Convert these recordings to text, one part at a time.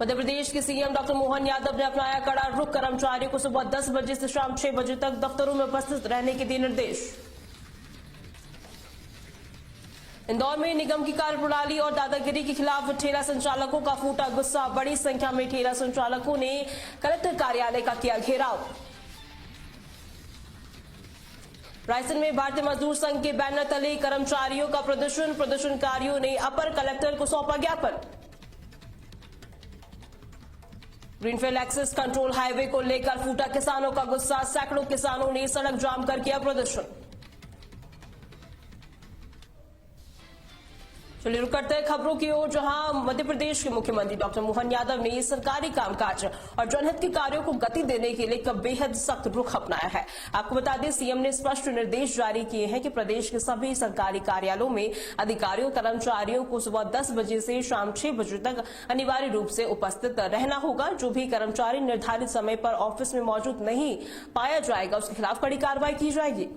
मध्य प्रदेश के CM doctor Mohan Yadav ने अपनाया कड़ा रुख, कर्मचारियों को सुबह 10 बजे से शाम 6 बजे तक दफ्तरों में उपस्थित रहने के दिए निर्देश। इंदौर में निगम की कार्यप्रणाली और दादागिरी के खिलाफ ठेला संचालकों का फूटा गुस्सा, बड़ी संख्या में ठेला संचालकों ने कलेक्टर कार्यालय का किया घेराव। रायसेन में भारतीय मजदूर संघ के बैनर तले कर्मचारियों का प्रदर्शनकारियों ने अपर कलेक्टर को सौंपा ज्ञापन। ग्रीनफील्ड एक्सेस कंट्रोल हाईवे को लेकर फूटा किसानों का गुस्सा, सैकड़ों किसानों ने सड़क जाम कर किया प्रदर्शन। चलिए रुक करते हैं खबरों की ओर, जहां मध्य प्रदेश के मुख्यमंत्री डॉक्टर मोहन यादव ने सरकारी कामकाज और जनहित के कार्यों को गति देने के लिए एक बेहद सख्त रुख अपनाया है। आपको बता दें, सीएम ने स्पष्ट निर्देश जारी किए हैं कि प्रदेश के सभी सरकारी कार्यालयों में अधिकारियों कर्मचारियों को सुबह 10 बजे से शाम 6 बजे तक अनिवार्य रूप से उपस्थित रहना होगा। जो भी कर्मचारी निर्धारित समय पर ऑफिस में मौजूद नहीं पाया जाएगा उसके खिलाफ कड़ी कार्रवाई की जाएगी।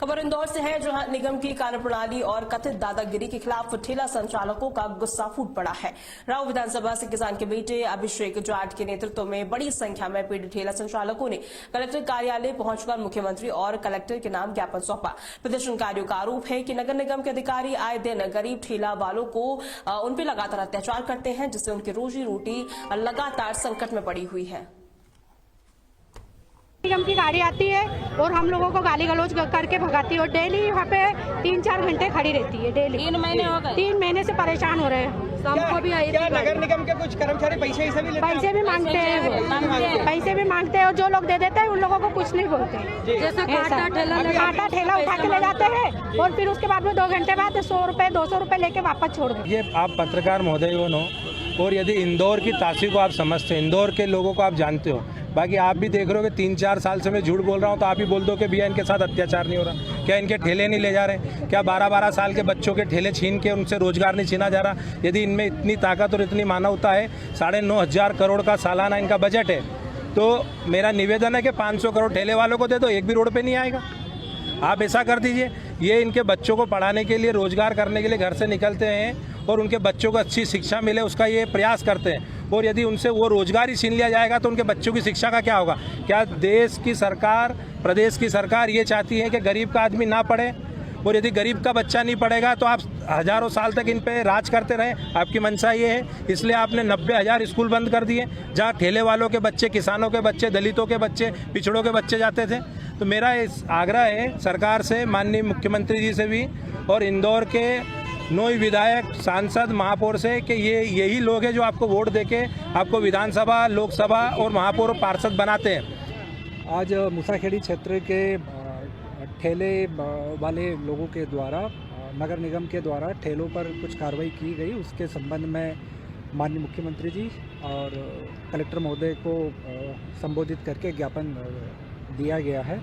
खबर इंदौर से है, जहां निगम की कार्यप्रणाली और कथित दादागिरी के खिलाफ ठेला संचालकों का गुस्सा फूट पड़ा है। राव विधानसभा से किसान के बेटे अभिषेक जाट के नेतृत्व में बड़ी संख्या में पीड़ित ठेला संचालकों ने कलेक्टर कार्यालय पहुंचकर मुख्यमंत्री और कलेक्टर के नाम ज्ञापन सौंपा। प्रदर्शनकारियों का आरोप है कि नगर निगम के अधिकारी आए दिन गरीब ठेला वालों को उन पर लगातार अत्याचार करते हैं, जिससे उनकी रोजी रोटी लगातार संकट में पड़ी हुई है। निगम की गाड़ी आती है और हम लोगों को गाली गलौज करके भगाती है और डेली यहाँ पे 3-4 घंटे खड़ी रहती है। डेली 3 महीने हो गए, 3 महीने से परेशान हो रहे हैं। हमको भी आई थी। नगर निगम के कुछ कर्मचारी पैसे भी मांगते हैं, पैसे भी मांगते हैं और जो लोग दे देते हैं उन लोगों को कुछ नहीं बोलते। जैसे कांटा ठेला उठा के ले जाते हैं और फिर उसके बाद में 2 घंटे बाद 100 रुपए 200 रुपए लेके वापस छोड़ देते। ये आप पत्रकार महोदय हो और यदि इंदौर की तासीर को आप समझते हो, इंदौर के लोगों को आप जानते हो, बाकी आप भी देख रहे हो कि 3-4 साल से मैं झूठ बोल रहा हूँ, तो आप ही बोल दो कि भैया इनके साथ अत्याचार नहीं हो रहा। क्या इनके ठेले नहीं ले जा रहे? क्या 12-12 साल के बच्चों के ठेले छीन के उनसे रोजगार नहीं छीना जा रहा? यदि इनमें इतनी ताकत और इतनी मानवता है, 9,500 करोड़ का सालाना इनका बजट है, तो मेरा निवेदन है कि 500 करोड़ ठेले वालों को दे दो, एक भी रोड पे नहीं आएगा। आप ऐसा कर दीजिए। ये इनके बच्चों को पढ़ाने के लिए, रोजगार करने के लिए घर से निकलते हैं और उनके बच्चों को अच्छी शिक्षा मिले उसका ये प्रयास करते हैं, और यदि उनसे वो रोजगार ही छीन लिया जाएगा तो उनके बच्चों की शिक्षा का क्या होगा? क्या देश की सरकार, प्रदेश की सरकार ये चाहती है कि गरीब का आदमी ना पढ़े? और यदि गरीब का बच्चा नहीं पढ़ेगा तो आप हजारों साल तक इन पे राज करते रहे? आपकी मंशा ये है, इसलिए आपने 90,000 स्कूल बंद कर दिए, जहाँ ठेले वालों के बच्चे, किसानों के बच्चे, दलितों के बच्चे, पिछड़ों के बच्चे जाते थे। तो मेरा इस आग्रह है सरकार से, माननीय मुख्यमंत्री जी से भी, और इंदौर के 9 विधायक, सांसद, महापौर से, कि ये यही लोग हैं जो आपको वोट देके आपको विधानसभा, लोकसभा और महापौर पार्षद बनाते हैं। आज मूसाखेड़ी क्षेत्र के ठेले वाले लोगों के द्वारा, नगर निगम के द्वारा ठेलों पर कुछ कार्रवाई की गई, उसके संबंध में माननीय मुख्यमंत्री जी और कलेक्टर महोदय को संबोधित करके ज्ञापन दिया गया है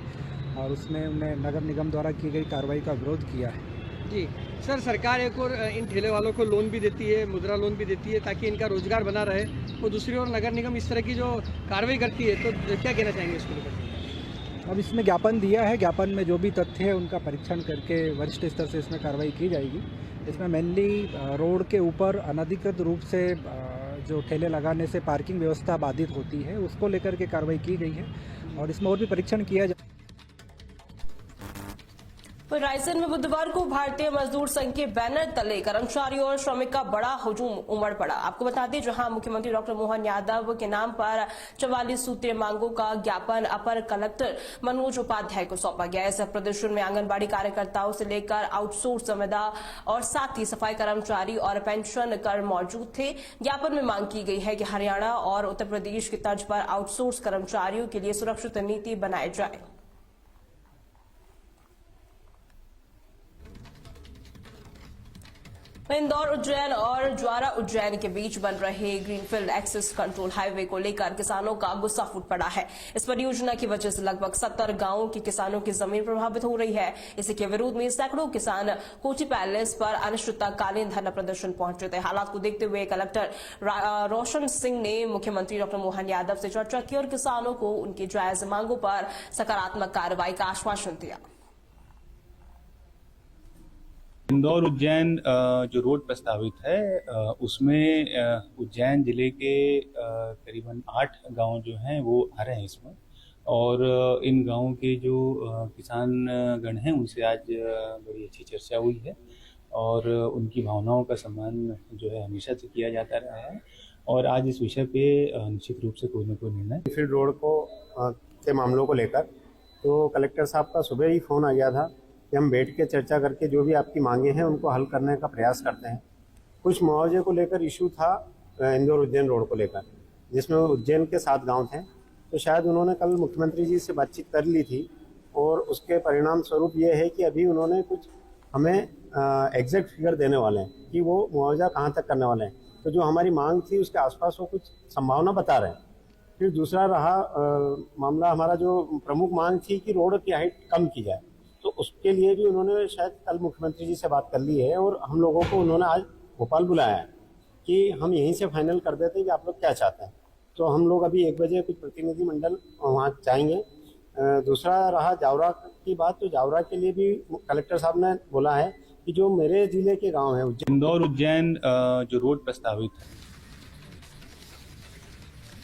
और उसमें उन्हें नगर निगम द्वारा की गई कार्रवाई का विरोध किया है। जी सर, सरकार एक और इन ठेले वालों को लोन भी देती है, मुद्रा लोन भी देती है, ताकि इनका रोजगार बना रहे, और दूसरी ओर नगर निगम इस तरह की जो कार्रवाई करती है, तो क्या कहना चाहेंगे इसको लेकर? अब इसमें ज्ञापन दिया है, ज्ञापन में जो भी तथ्य है उनका परीक्षण करके वरिष्ठ स्तर से इसमें कार्रवाई की जाएगी। इसमें मेनली रोड के ऊपर अनधिकृत रूप से जो ठेले लगाने से पार्किंग व्यवस्था बाधित होती है, उसको लेकर के कार्रवाई की गई है और इसमें और भी परीक्षण किया जाए। रायसेन में बुधवार को भारतीय मजदूर संघ के बैनर तले कर्मचारियों और श्रमिक का बड़ा हुजूम उमड़ पड़ा। आपको बता दें, जहां मुख्यमंत्री डॉक्टर मोहन यादव के नाम पर 44 सूत्रीय मांगों का ज्ञापन अपर कलेक्टर मनोज उपाध्याय को सौंपा गया। इस प्रदर्शन में आंगनबाड़ी कार्यकर्ताओं से लेकर आउटसोर्स संविदा और साथ ही सफाई कर्मचारी और पेंशन कर मौजूद थे। ज्ञापन में मांग की गई है कि हरियाणा और उत्तर प्रदेश की तर्ज पर आउटसोर्स कर्मचारियों के लिए सुरक्षित नीति बनाई जाए। इंदौर उज्जैन और ज्वारा उज्जैन के बीच बन रहे ग्रीनफील्ड एक्सेस कंट्रोल हाईवे को लेकर किसानों का गुस्सा फूट पड़ा है। इस परियोजना की वजह से लगभग 70 गांवों के किसानों की जमीन प्रभावित हो रही है। इसी के विरोध में सैकड़ों किसान कोची पैलेस पर अनिश्चितकालीन धरना प्रदर्शन पहुंचे थे। हालात को देखते हुए कलेक्टर रोशन सिंह ने मुख्यमंत्री डॉक्टर मोहन यादव से चर्चा की और किसानों को उनकी जायज मांगों पर सकारात्मक कार्रवाई का आश्वासन दिया। इंदौर उज्जैन जो रोड प्रस्तावित है उसमें उज्जैन जिले के करीबन 8 गांव जो हैं वो आ रहे हैं इसमें। और इन गांवों के जो किसान गण हैं उनसे आज बड़ी अच्छी चर्चा हुई है और उनकी भावनाओं का सम्मान जो है हमेशा से किया जाता रहा है। और आज इस विषय पे निश्चित रूप से कोई न कोई निर्णय फील्ड रोड को के मामलों को लेकर तो कलेक्टर साहब का सुबह ही फ़ोन आ गया था कि हम बैठ के चर्चा करके जो भी आपकी मांगे हैं उनको हल करने का प्रयास करते हैं। कुछ मुआवजे को लेकर इशू था इंदौर उज्जैन रोड को लेकर, जिसमें उज्जैन के 7 गांव थे। तो शायद उन्होंने कल मुख्यमंत्री जी से बातचीत कर ली थी और उसके परिणाम स्वरूप ये है कि अभी उन्होंने कुछ हमें एग्जैक्ट फिगर देने वाले हैं कि वो मुआवजा कहाँ तक करने वाले हैं। तो जो हमारी मांग थी उसके आसपास वो कुछ संभावना बता रहे हैं। फिर दूसरा रहा मामला, हमारा जो प्रमुख मांग थी कि रोड की हाइट कम की जाए, तो उसके लिए भी उन्होंने शायद कल मुख्यमंत्री जी से बात कर ली है और हम लोगों को उन्होंने आज भोपाल बुलाया है कि हम यहीं से फाइनल कर देते हैं कि आप लोग क्या चाहते हैं। तो हम लोग अभी 1 बजे कुछ प्रतिनिधिमंडल वहाँ जाएंगे। दूसरा रहा जावरा की बात, तो जावरा के लिए भी कलेक्टर साहब ने बोला है कि जो मेरे जिले के गाँव हैं इंदौर उज्जैन जो रोड प्रस्तावित है।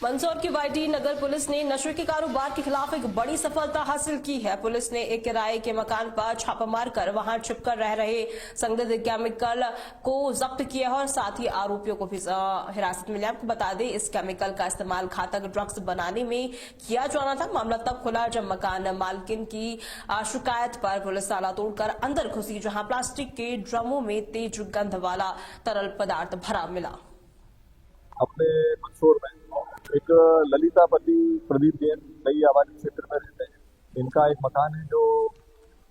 मंदसौर की वाईडी नगर पुलिस ने नशे के कारोबार के खिलाफ एक बड़ी सफलता हासिल की है। पुलिस ने एक किराए के मकान पर छापा मारकर वहां छिपकर रह रहे संदिग्ध केमिकल को जब्त किया है और साथ ही आरोपियों को भी हिरासत में लिया। आपको बता दें, इस केमिकल का इस्तेमाल घातक ड्रग्स बनाने में किया जाना था। मामला तब खुला जब मकान मालकिन की शिकायत पर पुलिस ताला तोड़कर अंदर घुसी, जहां प्लास्टिक के ड्रमों में तेज गंध वाला तरल पदार्थ भरा मिला। अपने मंदसौर में एक ललितापति प्रदीप जैन नई आबादी क्षेत्र में रहते हैं। इनका एक मकान है जो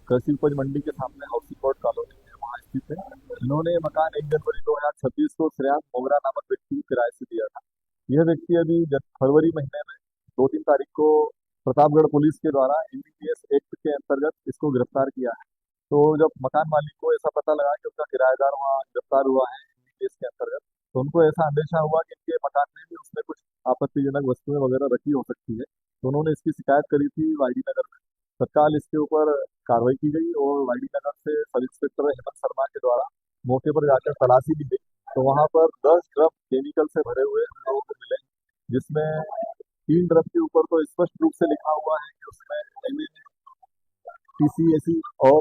कृषि उपज मंडी के सामने हाउसिंग बोर्ड कॉलोनी है, वहाँ स्थित है। इन्होंने मकान 1 जनवरी 2026 को श्रेयांश मोगरा नामक व्यक्ति को किराए से दिया था। यह व्यक्ति अभी फरवरी महीने में 2-3 तारीख को प्रतापगढ़ पुलिस के द्वारा NDPS एक्ट के अंतर्गत इसको गिरफ्तार किया है। तो जब मकान मालिक को ऐसा पता लगा कि उसका किराएदार वहाँ गिरफ्तार हुआ है NDPS के अंतर्गत, तो उनको ऐसा अंदेशा हुआ कि इनके मकान में भी उसने कुछ आपत्तिजनक वस्तुएं वगैरह रखी हो सकती है। तो उन्होंने इसकी शिकायत करी थी वाईडी नगर में। तत्काल इसके ऊपर कार्रवाई की गई और वाईडी नगर से सब इंस्पेक्टर हेमंत शर्मा के द्वारा मौके पर जाकर तलाशी ली गई। तो वहाँ पर 10 ड्रम केमिकल से भरे हुए हम लोगों को मिले, जिसमें 3 ड्रम के ऊपर तो स्पष्ट रूप से लिखा हुआ है कि उसमें PCAC और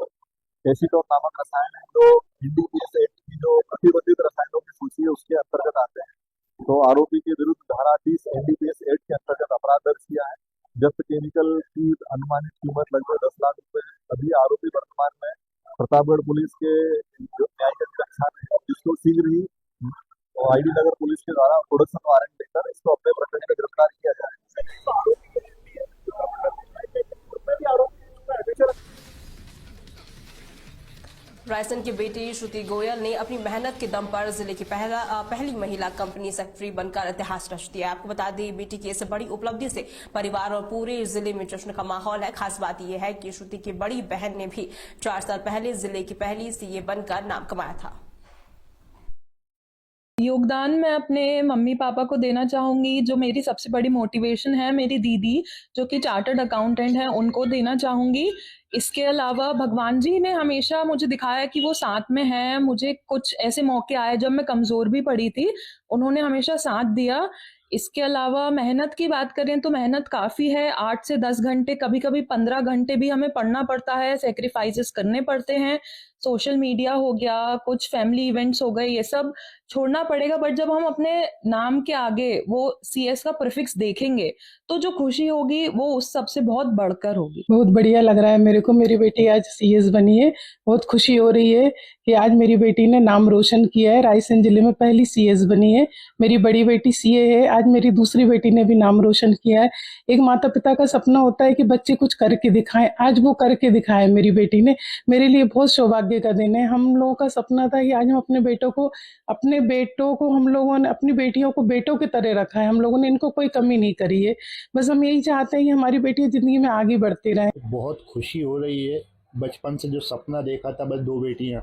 एसीटोन नामक रसायन है, जो NDPS एक्ट की जो प्रतिबंधित रसायनों की सूची है उसके अंतर्गत आते हैं। तो आरोपी के विरुद्ध धारा 30 NDPS एक्ट के अंतर्गत अपराध दर्ज किया है। जब्त केमिकल की अनुमानित कीमत लगभग 10 लाख रुपए है। अभी आरोपी वर्तमान में प्रतापगढ़ पुलिस के न्यायिक कक्षा में है, जिसको शीघ्र ही वाईडी नगर पुलिस के द्वारा प्रोडक्शन वारंट देकर इसको अपने प्रकरण में गिरफ्तार किया जाए। रायसन की बेटी श्रुति गोयल ने अपनी मेहनत के दम पर जिले की पहली महिला कंपनी सेक्रेटरी बनकर इतिहास रच दिया। आपको बता दें, बेटी की इस बड़ी उपलब्धि से परिवार और पूरे जिले में जश्न का माहौल है। खास बात यह है कि श्रुति की बड़ी बहन ने भी 4 साल पहले जिले की पहली CA बनकर नाम कमाया था। योगदान मैं अपने मम्मी पापा को देना चाहूँगी। जो मेरी सबसे बड़ी मोटिवेशन है, मेरी दीदी जो कि चार्टर्ड अकाउंटेंट हैं, उनको देना चाहूँगी। इसके अलावा भगवान जी ने हमेशा मुझे दिखाया कि वो साथ में हैं। मुझे कुछ ऐसे मौके आए जब मैं कमज़ोर भी पड़ी थी, उन्होंने हमेशा साथ दिया। इसके अलावा मेहनत की बात करें तो मेहनत काफ़ी है। 8 से 10 घंटे, कभी कभी 15 घंटे भी हमें पढ़ना पड़ता है, सेक्रीफाइसेस करने पड़ते हैं। सोशल मीडिया हो गया, कुछ फैमिली इवेंट्स हो गए, ये सब छोड़ना पड़ेगा। बट जब हम अपने नाम के आगे वो CS का प्रीफिक्स देखेंगे तो जो खुशी होगी वो उस सब से बहुत बढ़कर होगी। बहुत बढ़िया लग रहा है मेरे को। मेरी बेटी आज CS बनी है, बहुत खुशी हो रही है कि आज मेरी बेटी ने नाम रोशन किया है। रायसेन जिले में पहली CS बनी है। मेरी बड़ी बेटी CA है, आज मेरी दूसरी बेटी ने भी नाम रोशन किया है। एक माता पिता का सपना होता है कि बच्चे कुछ करके दिखाएं, आज वो करके दिखाया मेरी बेटी ने। मेरे लिए बहुत सौभाग्य का दिन है। हम लोगों का सपना था कि आज हम अपने बेटों को हम लोगों ने, अपनी बेटियों को बेटों की तरह रखा है। हम लोगों ने इनको कोई कमी नहीं करी है। बस हम यही चाहते हैं कि हमारी बेटियां जिंदगी में आगे बढ़ती रहें। बहुत खुशी हो रही है। बचपन से जो सपना देखा था, बस 2 बेटियां,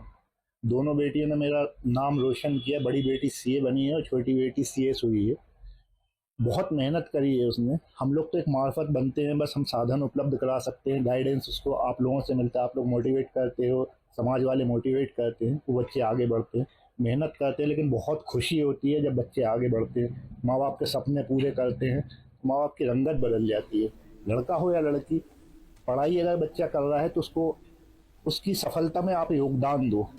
दोनों बेटियों ने मेरा नाम रोशन किया। बड़ी बेटी CA बनी है और छोटी बेटी CS हुई है। बहुत मेहनत करी है उसने। हम लोग तो एक मार्फत बनते हैं, बस हम साधन उपलब्ध करा सकते हैं। गाइडेंस उसको आप लोगों से मिलता है, आप लोग मोटिवेट करते हो, समाज वाले मोटिवेट करते हैं वो बच्चे आगे बढ़ते हैं, मेहनत करते हैं, लेकिन बहुत खुशी होती है जब बच्चे आगे बढ़ते हैं, माँ बाप के सपने पूरे करते हैं, माँ बाप की रंगत बदल जाती है। लड़का हो या लड़की, पढ़ाई अगर बच्चा कर रहा है तो उसको उसकी सफलता में आप योगदान दो।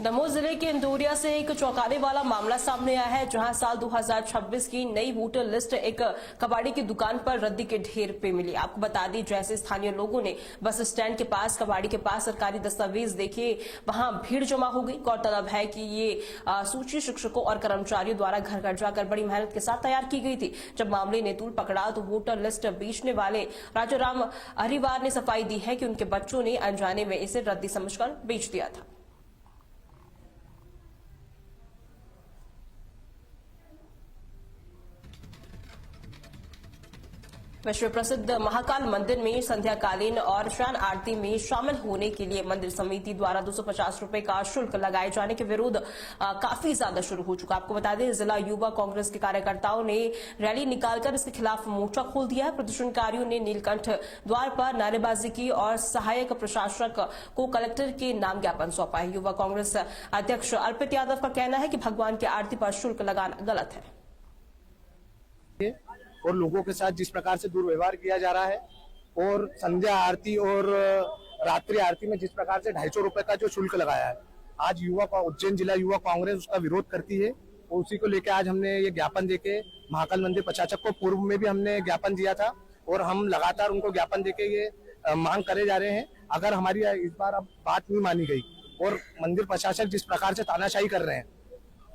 दमोह जिले के इंदौरिया से एक चौंकाने वाला मामला सामने आया है, जहां साल 2026 की नई वोटर लिस्ट एक कबाड़ी की दुकान पर रद्दी के ढेर पे मिली। आपको बता दें, जैसे स्थानीय लोगों ने बस स्टैंड के पास कबाड़ी के पास सरकारी दस्तावेज देखे, वहां भीड़ जमा हो गई। गौरतलब है कि ये सूची शिक्षकों और कर्मचारियों द्वारा घर घर जाकर बड़ी मेहनत के साथ तैयार की गई थी। जब मामले ने तूल पकड़ा तो वोटर लिस्ट बेचने वाले राजाराम हरिवार ने सफाई दी है कि उनके बच्चों ने अनजाने में इसे रद्दी समझकर बेच दिया था। विश्व प्रसिद्ध महाकाल मंदिर में संध्याकालीन और शान आरती में शामिल होने के लिए मंदिर समिति द्वारा 250 रुपए का शुल्क लगाए जाने के विरोध काफी ज्यादा शुरू हो चुका। आपको बता दें, जिला युवा कांग्रेस के कार्यकर्ताओं ने रैली निकालकर इसके खिलाफ मोर्चा खोल दिया है। प्रदर्शनकारियों ने नीलकंठ द्वार पर नारेबाजी की और सहायक प्रशासक को कलेक्टर के नाम ज्ञापन सौंपा है। युवा कांग्रेस अध्यक्ष अर्पित यादव का कहना है कि भगवान की आरती पर शुल्क लगाना गलत है और लोगों के साथ जिस प्रकार से दुर्व्यवहार किया जा रहा है और संध्या आरती और रात्रि आरती में जिस प्रकार से 250 रुपए का जो शुल्क लगाया है, आज उज्जैन जिला युवा कांग्रेस उसका विरोध करती है और उसी को लेकर आज हमने ये ज्ञापन देके महाकाल मंदिर प्रशासक को पूर्व में भी हमने ज्ञापन दिया था और हम लगातार उनको ज्ञापन देके ये मांग करे जा रहे हैं। अगर हमारी इस बार अब बात नहीं मानी गई और मंदिर प्रशासक जिस प्रकार से तानाशाही कर रहे हैं,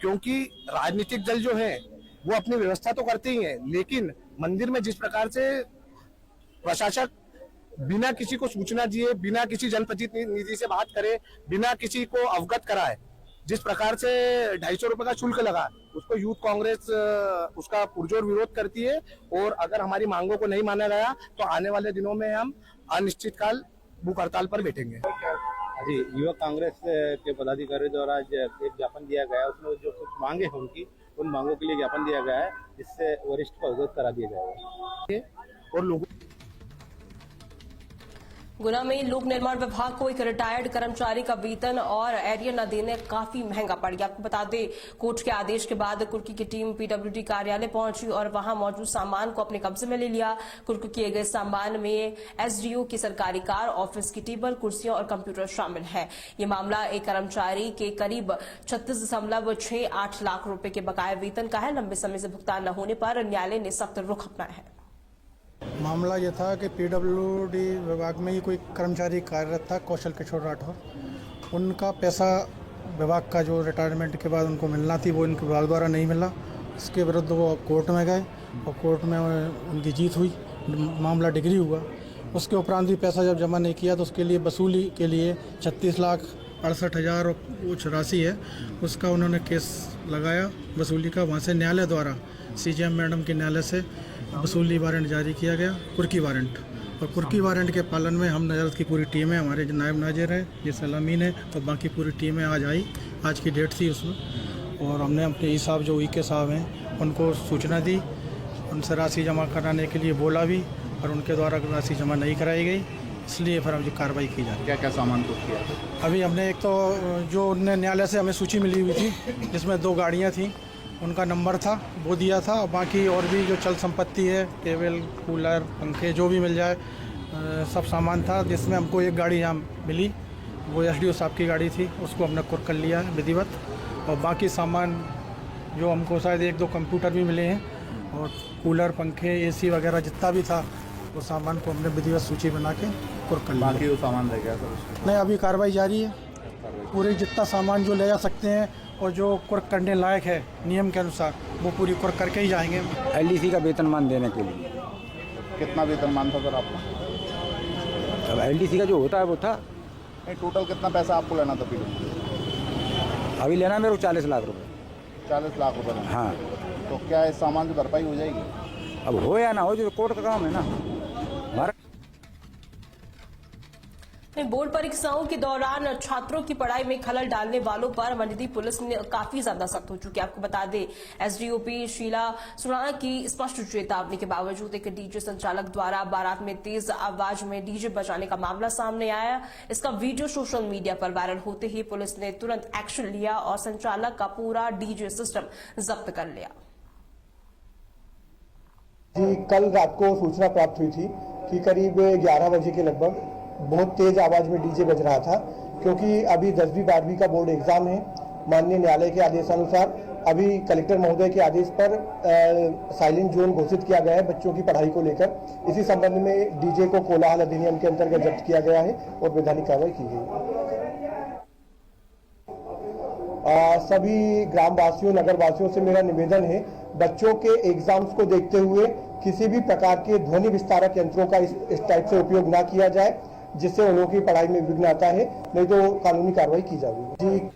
क्योंकि राजनीतिक दल जो है वो अपनी व्यवस्था तो करते ही हैं, लेकिन मंदिर में जिस प्रकार से प्रशासक बिना किसी को सूचना दिए, बिना किसी जनप्रतिनिधि से बात करे, बिना किसी को अवगत कराए, जिस प्रकार से 250 रुपए का शुल्क लगा, उसको यूथ कांग्रेस उसका पुरजोर विरोध करती है। और अगर हमारी मांगों को नहीं माना गया तो आने वाले दिनों में हम अनिश्चितकाल भूख हड़ताल पर बैठेंगे। जी, युवा कांग्रेस के पदाधिकारी द्वारा एक ज्ञापन दिया गया, उसमें जो कुछ मांगे हैं उन मांगों के लिए ज्ञापन दिया गया है, जिससे वरिष्ठ को अवगत करा दिया जाएगा। और लोगों गुना में लोक निर्माण विभाग को एक रिटायर्ड कर्मचारी का वेतन और एरियर न देने काफी महंगा पड़ गया। आपको बता दें, कोर्ट के आदेश के बाद कुर्की की टीम पीडब्ल्यूडी कार्यालय पहुंची और वहां मौजूद सामान को अपने कब्जे में ले लिया। कुर्क किए गए सामान में एसडीओ की सरकारी कार, ऑफिस की टेबल, कुर्सियां और कंप्यूटर शामिल है। ये मामला एक कर्मचारी के करीब 36.68 लाख रुपए के बकाया वेतन का है। लंबे समय से भुगतान न होने पर न्यायालय ने सख्त रुख अपनाया है। मामला ये था कि पीडब्ल्यूडी विभाग में ही कोई कर्मचारी कार्यरत था, कौशल किशोर राठौर। उनका पैसा विभाग का जो रिटायरमेंट के बाद उनको मिलना थी वो इनके विभाग द्वारा नहीं मिला। इसके विरुद्ध वो कोर्ट में गए और कोर्ट में उनकी जीत हुई, मामला डिग्री हुआ। उसके उपरांत भी पैसा जब जमा नहीं किया तो उसके लिए वसूली के लिए 36,68,000 कुछ राशि है, उसका उन्होंने केस लगाया वसूली का। वहाँ से न्यायालय द्वारा सीजेएम मैडम के न्यायालय से वसूली वारंट जारी किया गया, कुर्की वारंट। और कुर्की वारंट के पालन में हम नजरत की पूरी टीम है, हमारे जो नायब नाजिर है, ये सलामीन है और बाकी पूरी टीमें आज आई। आज की डेट थी उसमें, और हमने अपने ई साहब जो के साहब हैं उनको सूचना दी, उनसे राशि जमा कराने के लिए बोला भी, और उनके द्वारा राशि जमा नहीं कराई गई, इसलिए फिर हम कार्रवाई की जाए। क्या क्या सामान को किया? अभी हमने एक तो जो उनने न्यायालय से हमें सूची मिली हुई थी जिसमें 2 गाड़ियाँ थीं, उनका नंबर था वो दिया था। और बाकी और भी जो चल संपत्ति है, टेबल, कूलर, पंखे, जो भी मिल जाए सब सामान था। जिसमें हमको एक गाड़ी यहाँ मिली, वो एसडीओ साहब की गाड़ी थी, उसको हमने कुर्क कर लिया है विधिवत। और बाकी सामान जो हमको शायद 1-2 कंप्यूटर भी मिले हैं, और कूलर, पंखे, एसी वगैरह जितना भी था वो सामान को हमने विधिवत सूची बना के कुर्क कर लिया। बाकी वो सामान रह गया सर? नहीं, अभी कार्रवाई जारी है। पूरे जितना सामान जो ले जा सकते हैं और जो कुर्क करने लायक है नियम के अनुसार, वो पूरी कुर्क करके ही जाएंगे। एलडीसी का वेतनमान देने के लिए। कितना वेतनमान था सर आपका? अब एलडीसी का जो होता है वो था। नहीं, टोटल कितना पैसा आपको लेना था फिर? अभी लेना मेरे को 40 लाख रुपए। 40 लाख रुपए? हाँ। तो क्या इस सामान की भरपाई हो जाएगी? अब हो या ना हो, जो कोर्ट का काम है ना हमारा। बोर्ड परीक्षाओं के दौरान छात्रों की पढ़ाई में खलल डालने वालों पर मंडी पुलिस ने काफी ज्यादा सख्त हो चुकी है। आपको बता दें, एसडीओपी शीला सुराणा की स्पष्ट चेतावनी के बावजूद एक डीजे संचालक द्वारा बारात में तेज आवाज में डीजे बजाने का मामला सामने आया। इसका वीडियो सोशल मीडिया पर वायरल होते ही पुलिस ने तुरंत एक्शन लिया और संचालक का पूरा डीजे सिस्टम जब्त कर लिया। जी, कल रात को सूचना प्राप्त हुई थी कि करीब 11 बजे के लगभग बहुत तेज आवाज में डीजे बज रहा था, क्योंकि अभी 10वीं 12वीं का बोर्ड एग्जाम है। माननीय न्यायालय के आदेशानुसार अभी कलेक्टर महोदय के आदेश पर साइलेंट जोन घोषित किया गया है बच्चों की पढ़ाई को लेकर। इसी संबंध में डीजे को कोलाहल अधिनियम के अंतर्गत जब्त किया गया है और वैधानिक कार्रवाई की गई। सभी ग्रामवासियों नगरवासियों से मेरा निवेदन है, बच्चों के एग्जाम्स को देखते हुए किसी भी प्रकार के ध्वनि विस्तारक यंत्रों का इस टाइप से उपयोग ना किया जाए, जिससे उन लोगों की पढ़ाई में विघ्न आता है, नहीं तो कानूनी कार्रवाई की जाएगी। जी,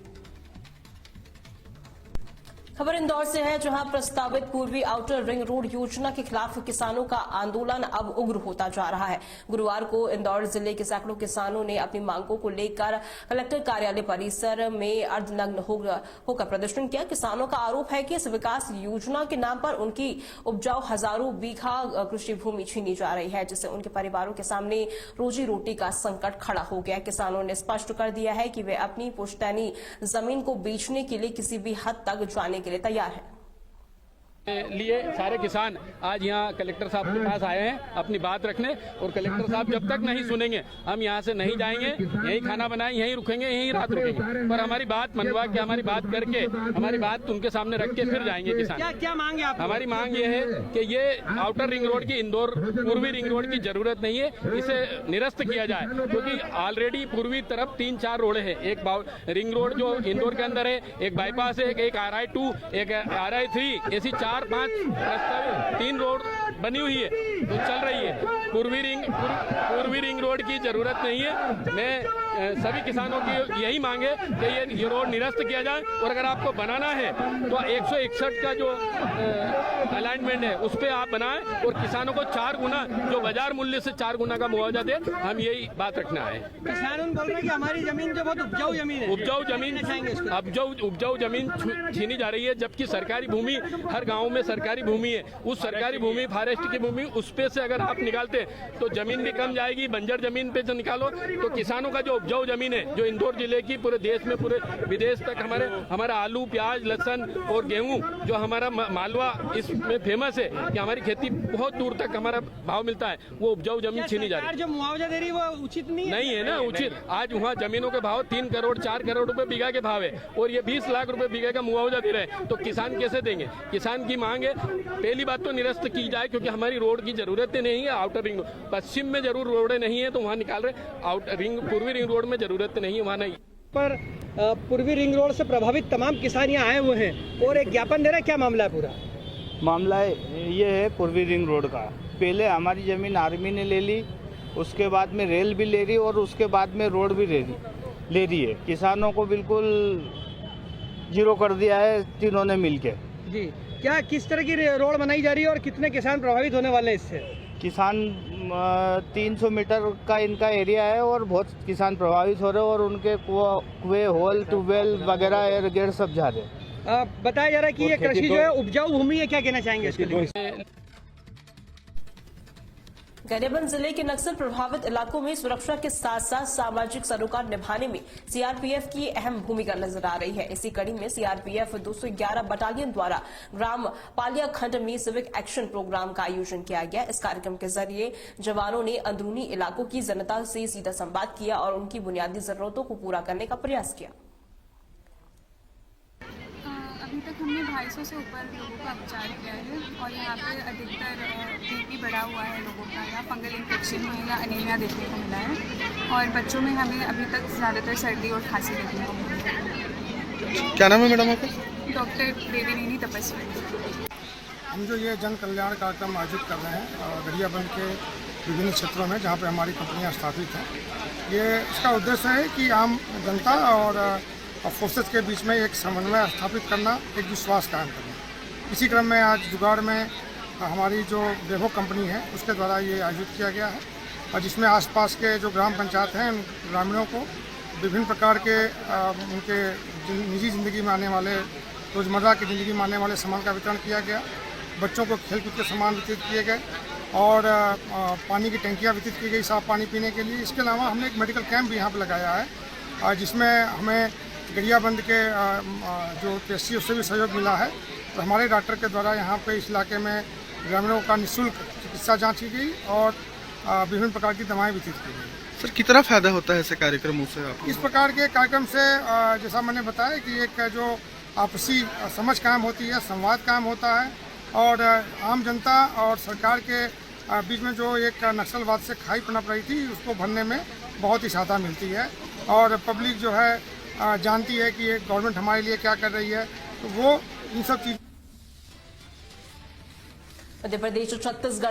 खबर इंदौर से है, जहां प्रस्तावित पूर्वी आउटर रिंग रोड योजना के खिलाफ किसानों का आंदोलन अब उग्र होता जा रहा है। गुरुवार को इंदौर जिले के सैकड़ों किसानों ने अपनी मांगों को लेकर कलेक्टर कार्यालय परिसर में अर्धनग्न होकर प्रदर्शन किया। किसानों का आरोप है कि इस विकास योजना के नाम पर उनकी उपजाऊ हजारों बीघा कृषि भूमि छीनी जा रही है, जिससे उनके परिवारों के सामने रोजी रोटी का संकट खड़ा हो गया। किसानों ने स्पष्ट कर दिया है कि वे अपनी पुश्तैनी जमीन को बेचने के लिए किसी भी हद तक जाने के लिए तैयार है। लिए सारे किसान आज यहाँ कलेक्टर साहब के पास आए हैं अपनी बात रखने, और कलेक्टर साहब जब तक नहीं सुनेंगे हम यहाँ से नहीं जाएंगे। यही खाना बनाए, यहीं रुकेंगे, यहीं रात रुकेंगे, पर हमारी बात मनवा के, हमारी बात करके, हमारी बात उनके सामने रख के फिर जाएंगे किसान। क्या मांगे आप? हमारी मांग ये है कि ये आउटर रिंग रोड की, इंदौर पूर्वी रिंग रोड की जरूरत नहीं है, इसे निरस्त किया जाए, क्योंकि ऑलरेडी पूर्वी तरफ 3-4 रोड है। एक रिंग रोड जो इंदौर के अंदर है, एक बाईपास है, एक RI2, एक RI3, ऐसी 4-5 प्रस्तावित 3 रोड बनी हुई है, तो चल रही है। पूर्वी रिंग रोड की जरूरत नहीं है। मैं सभी किसानों की यही मांग है कि ये रोड निरस्त किया जाए, और अगर आपको बनाना है तो 161 का जो अलाइनमेंट है उस पर आप बनाएं, और किसानों को 4 गुना, जो बाजार मूल्य से 4 गुना का मुआवजा दे। हम यही बात रखना है। किसान बोल रहे हैं कि हमारी जमीन जो बहुत उपजाऊ जमीन है, उपजाऊ जमीन छीनी जा रही है, जबकि सरकारी भूमि हर गाँव में सरकारी भूमि है। उस सरकारी भूमि, फॉरेस्ट की भूमि, उस पे से अगर आप निकालते तो जमीन भी कम जाएगी। बंजर जमीन पे से निकालो तो किसानों का जो उपजाऊ जमीन है, जो इंदौर जिले की पूरे देश में, पूरे विदेश तक हमारा आलू, प्याज, लहसुन और गेहूं, जो हमारा मालवा इसमें फेमस है कि हमारी खेती बहुत दूर तक हमारा भाव मिलता है, वो उपजाऊ जमीन छीनी जा रही है। जो मुआवजा दे रही है वो उचित नहीं है ना, उचित। आज वहाँ जमीनों के भाव 3 करोड़ 4 करोड़ रुपए बीघा के भाव है, और ये 20 लाख रुपए बीघे का मुआवजा दे रहे हैं, तो किसान कैसे देंगे? किसान की मांग है, पहली बात तो निरस्त की जाए, क्योंकि हमारी रोड की जरूरत नहीं है। आउटर रिंग पश्चिम में जरूर रोडें नहीं है तो वहाँ निकाल रहे, आउटर रिंग पूर्वी रिंग रोड में जरूरत नहीं है, वहाँ नहीं। पर पूर्वी रिंग रोड से प्रभावित तमाम किसान यहाँ आए हुए हैं और एक ज्ञापन दे रहे हैं। क्या मामला है? पूरा मामला ये है पूर्वी रिंग रोड का। पहले हमारी जमीन आर्मी ने ले ली, उसके बाद में रेल भी ले रही, और उसके बाद में रोड भी ले रही है। किसानों को बिल्कुल जीरो कर दिया है तीनों ने मिलके। जी, क्या किस तरह की रोड बनाई जा रही है और कितने किसान प्रभावित होने वाले हैं इससे? किसान 300 मीटर का इनका एरिया है, और बहुत किसान प्रभावित हो रहे हैं, और उनके कुएं, होल, ट्यूबवेल वगैरह एयरगेट सब जा रहे हैं। बताया जा रहा है कि ये कृषि जो है उपजाऊ भूमि है, क्या कहना चाहेंगे इसके लिए? गरियाबंद जिले के नक्सल प्रभावित इलाकों में सुरक्षा के साथ साथ सामाजिक सरोकार निभाने में सीआरपीएफ की अहम भूमिका नजर आ रही है। इसी कड़ी में सीआरपीएफ 211 बटालियन द्वारा ग्राम पालिया खंड में सिविक एक्शन प्रोग्राम का आयोजन किया गया। इस कार्यक्रम के जरिए जवानों ने अंदरूनी इलाकों की जनता से सीधा संवाद किया और उनकी बुनियादी जरूरतों को पूरा करने का प्रयास किया। अभी तक हमने 250 से ऊपर लोगों का उपचार किया है, और यहाँ पे अधिकतर बीपी बढ़ा हुआ है लोगों का, या फंगल इन्फेक्शन है, या अनीमिया देखने को मिला है, और बच्चों में हमें अभी तक ज़्यादातर सर्दी और खांसी देखने को मिली है। क्या नाम है मैडम आपका? डॉक्टर देवीनेनी तपस्वी। हम जो ये जन कल्याण कार्यक्रम आयोजित कर रहे हैं गरियाबंद के विभिन्न क्षेत्रों में जहाँ पे हमारी कंपनियाँ स्थापित हैं, ये इसका उद्देश्य है कि आम जनता और फोर्सेस के बीच में एक समन्वय स्थापित करना, एक विश्वास कायम करना। इसी क्रम में आज जुगाड़ में हमारी जो वैभव कंपनी है उसके द्वारा ये आयोजित किया गया है, और जिसमें आसपास के जो ग्राम पंचायत हैं उन ग्रामीणों को विभिन्न प्रकार के उनके निजी ज़िंदगी में आने वाले, रोज़मर्रा की ज़िंदगी में आने वाले सामान का वितरण किया गया। बच्चों को खेलकूद के सामान वितरित किए गए और पानी की टंकियाँ वितरित की गई साफ़ पानी पीने के लिए। इसके अलावा हमने एक मेडिकल कैंप भी यहाँ पर लगाया है, जिसमें हमें गरियाबंद के जो पीएचसी उससे भी सहयोग मिला है। तो हमारे डॉक्टर के द्वारा यहाँ पे इस इलाके में ग्रामीणों का निःशुल्क चिकित्सा जांच की गई और विभिन्न प्रकार की दवाएं वितरित की गई। सर, कितना फायदा होता है ऐसे कार्यक्रमों से आपको? इस प्रकार के कार्यक्रम से जैसा मैंने बताया कि एक जो आपसी समझ कायम होती है, संवाद कायम होता है और आम जनता और सरकार के बीच में जो एक नक्सलवाद से खाई पनप रही थी उसको भरने में बहुत ही सहायता मिलती है और पब्लिक जो है जानती है कि ये गवर्नमेंट हमारे लिए क्या कर रही है। तो वो इन सब चीज़ मध्य प्रदेश और छत्तीसगढ़